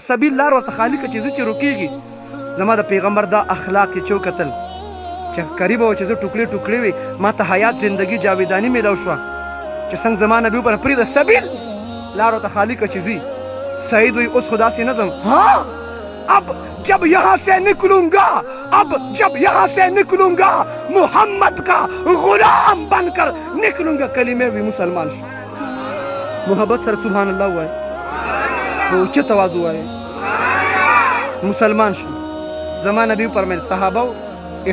سبیل لار ورته خالي کړه چې زه چې روکېږي زما د پیغمبر دا اخلاق یې چې وکتل چې قریبه وه چې زه ټوکړې ټوکړې وې ما ته حیات زندگی جاویداني میلاو شوه چې څنګه زما نبي وپره پرېږده سبیل لار ورته خالي کړه چې ځي سعید وی اوس خو داسې نه ځم ها اب جب یہاں سے نکلوں گا اب جب یہاں سے نکلوں گا محمد کا غلام بن کر نکلوں گا کلمه وی مسلمان شو محبت سره سبحان الله وای په اوچه تواضع وای مسلمان شو زما نبی فرمایل صحابه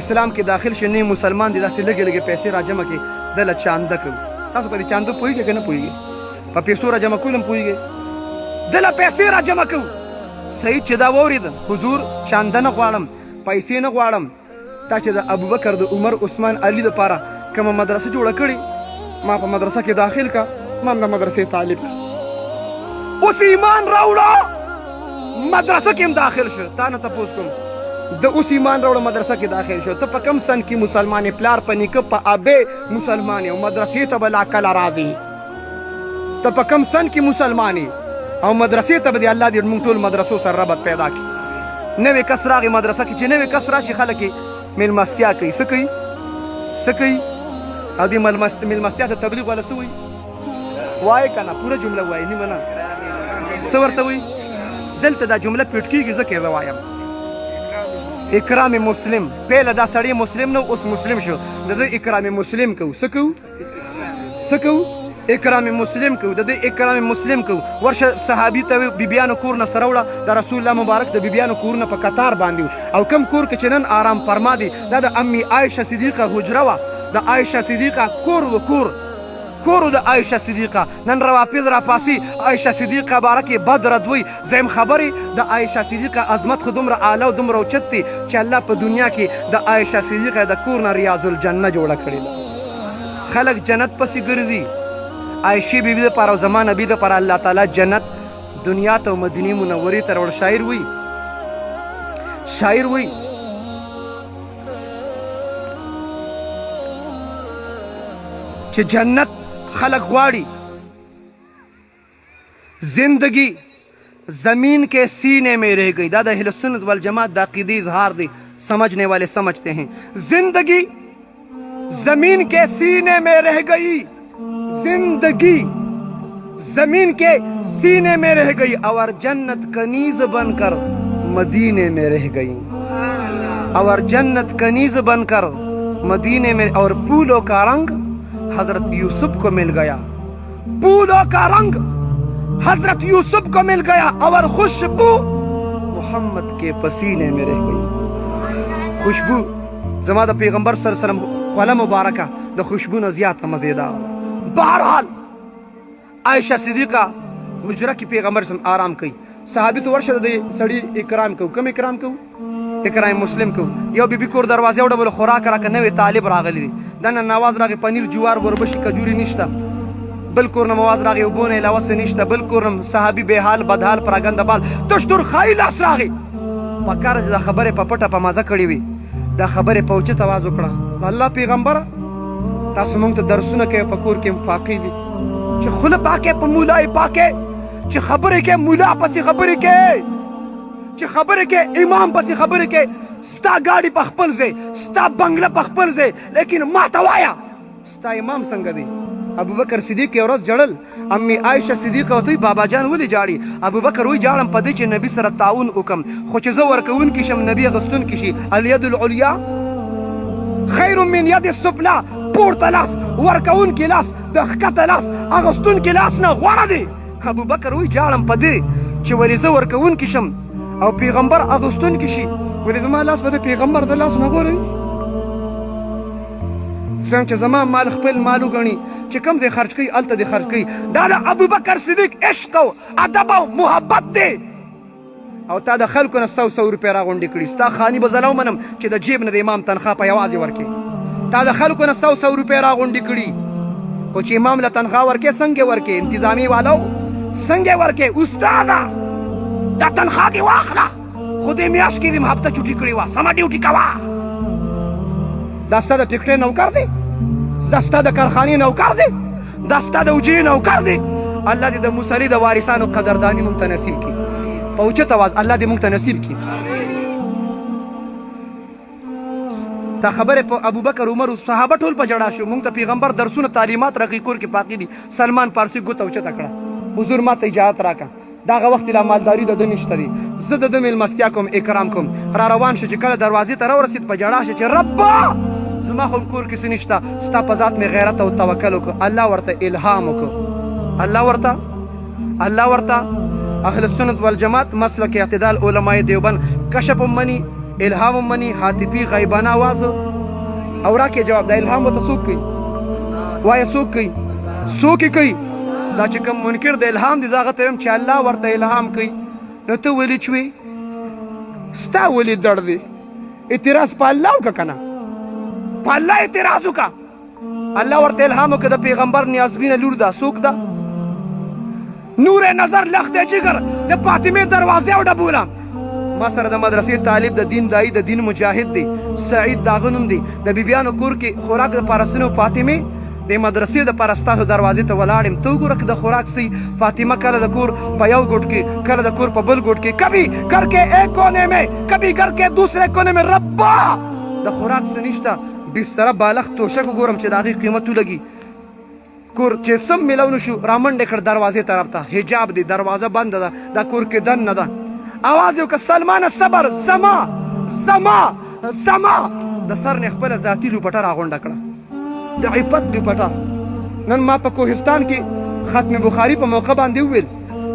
اسلام کې داخل شنه مسلمان دي داسې لګي لګي پیسې راجمع کې دله چانده کوي تاسو په دې چاندو پوهیږئ که نه پوهیږئ په پیسو راجمع کول هم پوهیږئ دله پیسې راجمع کوو سعید چې دا واورېده حضور چانده نه غواړم پیسې نه غواړم تا چې د ابوبکر د عمر عثمان علي دپاره کومه مدرسه جوړه کړې ما په مدرسه کې داخل کا ما د مدرسې طالب کا اوس ایمان راوړه مدرسه کې هم داخل شو تا نه تپوس کوم د اوس ایمان راوړه مدرسه کې داخل شو ته په کم سن کې مسلمان پلار په نیکه په ابې مسلمان او مدرسې ته به لا کله راځي ته په کم سن کې مسلمان او مدرسې ته به د الله دې موږ ټول مدرسو سره ربط پیدا کړي نوې کس راغی مدرسه کې چې نوې کس راشي خلک یې میلمستیا کوي څه کوي څه کوي او دې میلمستیا ته تبلیغ والا څه وایي وایي که نه پوره جمله وایي نیمه نه څه ورته وایي دلته دا جمله پیټ کېږي ځکه یې زه وایم اکرام مسلم پهله دا سړی مسلم نه اوس مسلم شو د ده اکرام مسلم کوو څه کوو څه کوو اکرام مسلم کوو د دې اکرام مسلم کوو ورشه صحابي ته بیبیانو کور نه سره وړه د رسول الله مبارک د بیبیانو کورونه په قطار باندې او کم کور کې چې نن آرام فرما دي دا د امي عایشه صدیقه حجره وه د عایشه صدیقه کور و کور د عایشه صدیقه نن روافظ راپاسي عایشه صدیقه بارکې بد رد وی زم خبرې د عایشه صدیقه عظمت خو دومره اعلی او دومره اوچت دی چې الله په دنیا کې د عایشه صدیقه د کور نه ریاض الجنه جوړه کړې ده خلک جنت پسې ګرځي عایشې بیبي دپاره او زما نبي دپاره الله تعالی جنت دنیا ته او مدینې منورې ته راوړ شاعر وی چې جنت خلق غواړي زندگی زمین کے سینے میں رہ گئی دا اہل سنت والجماعت دا عقیدی اظہار دی سمجھنے والے سمجھتے ہیں زندگی زمین کے سینے میں رہ گئی زندگی زمین کے سینے میں رہ گئی اور جنت کنیز بن کر مدینے میں رہ گئی اور جنت کنیز بن کر مدینے میں اور پھولوں کا رنگ حضرت یوسف کو مل گیا پھولوں کا رنگ حضرت یوسف کو مل گیا اور خوشبو محمد کے پسینے میں رہ گئی خوشبو زما د پیغمبر صلی الله علیه وسلم خوله مبارکه د خوشبو نه زیاته مزیدار بهرحال عائشه صدیقه حجره کې پیغمبر سم آرام کوي صحابي ته ورشه د سړي اکرام کو کوم اکرام کو اکرام مسلم کو یو بیبي کور دروازه وړه بل خوراک راکه نوې طالب راغلی دی دنه نواز راغی پنیر جوار وربشي کجوري نشته بل کور نه مواز راغی وبونه علاوه څه نشته بل کور صحابي به حال بدحال پراګنده بال تشتور خای لاس راغی پکار د خبره په پټه په مازه کړی وي دا خبره په اوچه تواز وکړه الله پیغمبر تاسو موږ ته درسونه کوي په کور کې پاکي دي چې خوله پاکه په مولای پاکه چې خبره کې مولا پسې خبره کې چې خبره کې امام پسې خبره کې ستا گاڑی په خپل ځای ستا بنگله په خپل ځای لیکن ما ته وایا ستا امام څنګه دی ابوبکر صدیق یو ورځ جړل امي عایشه صدیقه ورته بابا جان ولې جاړي ابوبکر وی جاړم په دې چې نبی سره تعاون وکم خو چې زه ورکون کې شم نبی غستون کې شي الید العلیا خیر من ید السفلا پورته لاس ورکون کې لاس د ښکته لاس اغستون کې لاس نه غوره دی ابوبکر وی جاړم په دې چې ولې زه ورکون کې شم او پیغمبر اغستون کې شي ولې زما لاس به د پیغمبر د لاس نه غوره څنګه چې زما مال خپل مال وګڼي چې کوم ځای خرج کوي هلته دې خرج کوي دا د ابوبکر صدیق عشق او ادب او محبت دی او تا د خلکو نه 100 روپۍ راغونډې کړي ستا خاني به زه ومنم چې د جیب نه د امام تنخوا په یوازې ورکړي تا د خلکو نه 100 روپۍ راغونډې کړي خو چې امام له تنخوا ورکړې څنګه ورکړې انتظامي والو څنګه ورکړې استاده دا تنخوا دې واخله خو دې میاشت کې دې هفته چوټي کړې وه سمه ډیوټي کوه دا ستا د فکټرۍ نوکر دی دا ستا د کارخانې نوکر دی دا ستا د حجرې نوکر دی الله دې د مصلي د وارثانو قدرداني موږ ته نصیب کړي په اوچت اواز الله دې موږ ته نصیب کړي. دا خبره په ابوبکر عمر او صحابه ټول په جړا شو. موږ ته پیغمبر درسونه تعلیمات راکړي کور کې باقي دي. سلمان فارسی ګوته اوچته کړه حضور ما ته اجازه راکړه. دغه وخت لا مالداري د ده نشته دي. زه د ده میلمستیا کوم اکرام کوم. را روان شو چې کله دروازې ته راورسېد په جړا شو چې ربا زما خو کور کې څه نشته ستا په ذات مې غیرت او توکل وکړ. الله ورته الهام وکړ. الله ورته اهل السنت والجماعت مسلک اعتدال علماء دیوبند کشف منی الهام منی حاتفی غیبانه आवाज او راکې جواب. دا الهام ورته څوک کوي؟ وایه څوک کوي؟ دا چې کوم منکر د الهام دي زه هغه ته وایم چې الله ورته الهام کوي. نو ته ولې چوې؟ ستا ولې دړ دی؟ اعتراض په الله وکړه که نه؟ په الله اعتراض وکړه. الله ورته الهام وکړه د پیغمبر نیازبینه لور ده. څوک ده؟ نور نظر لخت جگر د فاطمه دروازه او ډبوله. ما سره د مدرسې طالب د دین دای د دین مجاهد دی سعید داغنوم دی. د بیبیانو کور کې خوراک د پارسنو فاطمه د مدرسې د پرستاسو دروازې ته ولاړم. ته وګوره د خوراک سي فاطمه کله د کور په یو ګوټ کې کله د کور په بل ګوټ کې کبھی گھر کے ایک کونے میں کبھی گھر کے دوسرے کونے میں. ربا د خوراک څه نشته. بستره بالغ توشک وګورم چې د هغې قیمت ولګي. کور چې سم میلاو نشو رامنډې کړ دروازې طرف ته. حجاب دی دروازه بنده ده دا کور کې دننه ده. आवाज یو که سلمان صبر زما د سر نه خپله ذاتي لوپټه راغونډه کړه د عفت لوپټه. نن ما په کوهستان کې ختم بخاري په موقع باندې وویل.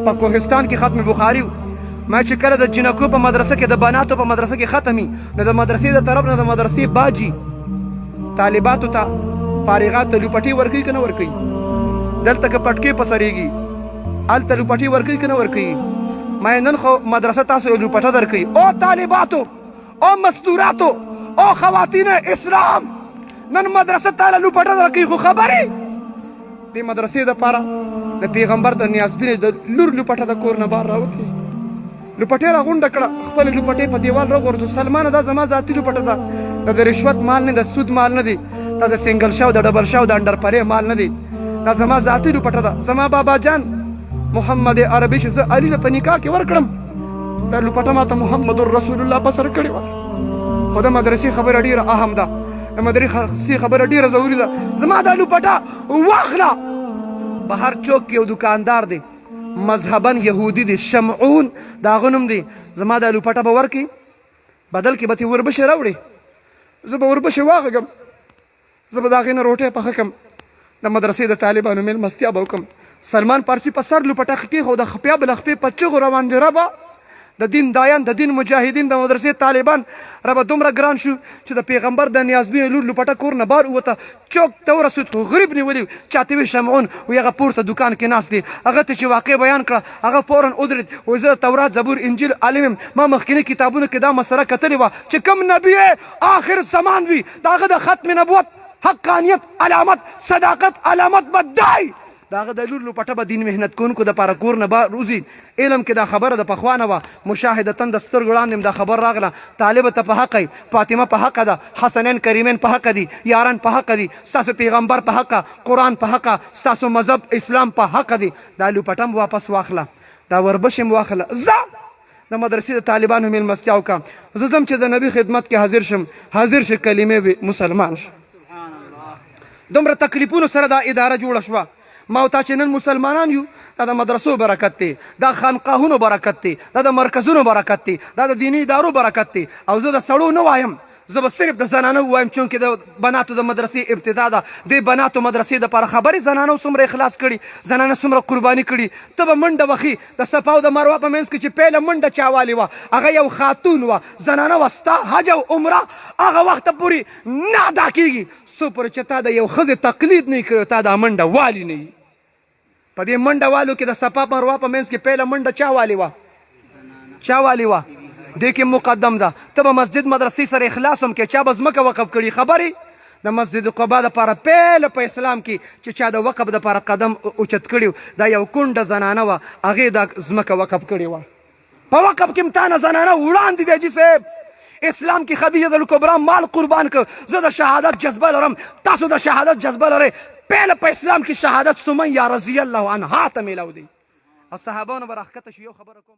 په کوهستان کې ختم بخاري ما چې کله د جنکو په مدرسه کې د بناتو په مدرسه کې ختمي نو د مدرسې د طرف نه د مدرسې باجي طالباتو ته فارغات ته لوپټې ورکوي که نه ورکوي؟ دلته که پټکې په سرېږي هلته لوپټې ورکوي که نه ورکوي؟ ما نن خو مدرسه تاسو یو لوپټه درکوي. او طالباتو او مستوراتو او خواتین اسلام نن مدرسه تاله لوپټه درکوي. خو خبرې د مدرسې دپاره د پیغمبر د نیازبینې د لور لوپټه د کور نه بار راوتې. لوپټې راغونډه کړه خپلې لوپټې په دیوال راغورځو. سلمانه دا زما ذاتي لوپټه ده. دا د رشوت مال نه د سود مال نه دی. دا د سنګل شو د ډبل شو د انډر پرې مال نه دی. دا زما ذاتي لوپټه ده. زما بابا جان محمد عربي چې زه علي له په نکاح کې ورکړم دا لوپټه ماته محمد رسول الله په سر کړې وه. خو د مدرسې خبره ډېره اهم ده. د مدرسې خبره ډېره ضروري ده. زما دا لوپټه واخله. په هر چوک کې یو دکاندار دی مذهبا یهودي دی شمعون د هغه نوم دی. زما دا لوپټه به ورکړي بدل کې به ترې وربشې راوړې. زه به وربشې واغږم. زه به د هغې نه روټۍ پخه کړم. د مدرسې د طالبانو میلمستیا به وکړم. سلمان فارسی په سر لوپټه کېښود د خپیا بله خپې په چغو روان دي. ربه د دین دایان د دین مجاهدین د مدرسې طالبان ربه دومره ګران شو چې د پیغمبر د نیازبینې لور لوپټه کور نه بار ووته. چوک ته ورسېد خو غریب نیولي چاته وي شمعون وی هغه پورته دکان کې ناست دی. هغه ته چې واقع بیان کړه هغه فورا ودرېد وایي زه تورات زبور انجیل عالم یم. ما مخکیني کتابونو کې دا مسله کتلې وه چې کوم نبي آخر زمان وي د هغه د ختم نبوت حقانیت علامت صداقت علامت بدای د هغه د لور لوپټه به دین محنت کوونکو دپاره کور نه به روزي. علم کې دا خبره د پخوا نه وه مشاهدتاً د سترګو وړاندې دا خبر راغله. طالبه ته په حقه فاطمه په حقه ده حسنین کریمین په حقه دي یاران په حقه دي ستاسو پیغمبر په حقه قرآن په حقه ستاسو مذهب اسلام په حقه دي. دا لوپټه م واپس واخله دا وربشې م واخله. زه د مدرسې د طالبانو میلمستیا وکړه. زه ځم چې د نبي خدمت کې حاضر شي کلمې به مسلمان شي. دومره تکلیفونو سره دا اداره جوړه شوه. ما او تا چې نن مسلمانان یو دا د مدرسو برکت دی دا خانقاهونو برکت دی دا د مرکزونو برکت دی دا د دیني ادارو برکت دی. او زه د سړو نه وایم زه به صرف د زنانو وایم چونکې د بناتو د مدرسې ابتدا ده. د بناتو مدرسې دپاره خبرې زنانو څومره اخلاص کړي زنانه څومره قرباني کړي. ته به منډه وخي د صفا او د مروه په منځ کې چې پیله منډه چاوالې وه هغه یو خاتون وه زنانه وه ستا حج او عمره هغه وخته پورې نه ادا کېږي څو پورې چې تا د یو ښځې تقلید نه یې کړی تا دا منډه والي نه یي. په دې منډه والو کې د صفا مروه په منځ کې پیله منډه چا والې وه دې کې مقدم ده. ته به مسجد مدرسې سره اخلاص هم کې چا به ځمکه وقف کړي. خبرې د مسجد قبا دپاره پیله په اسلام کې چې چا د وقف دپاره قدم اوچت کړي دا یو کونډه زنانه وه هغې دا ځمکه وقف کړې وه. په وقف کې هم تا نه زنانه وړاندې دی حاجي صاحب. اسلام کې خدیجه الکبرا مال قربان کړ. زه د شهادت جذبه لرم تاسو د شهادت جذبه لرئ. پیله په اسلام کې شهادت سمیه رضی الله عنها ته میلاو دی. او صحابانو به راښکته شو. یو خبره کوم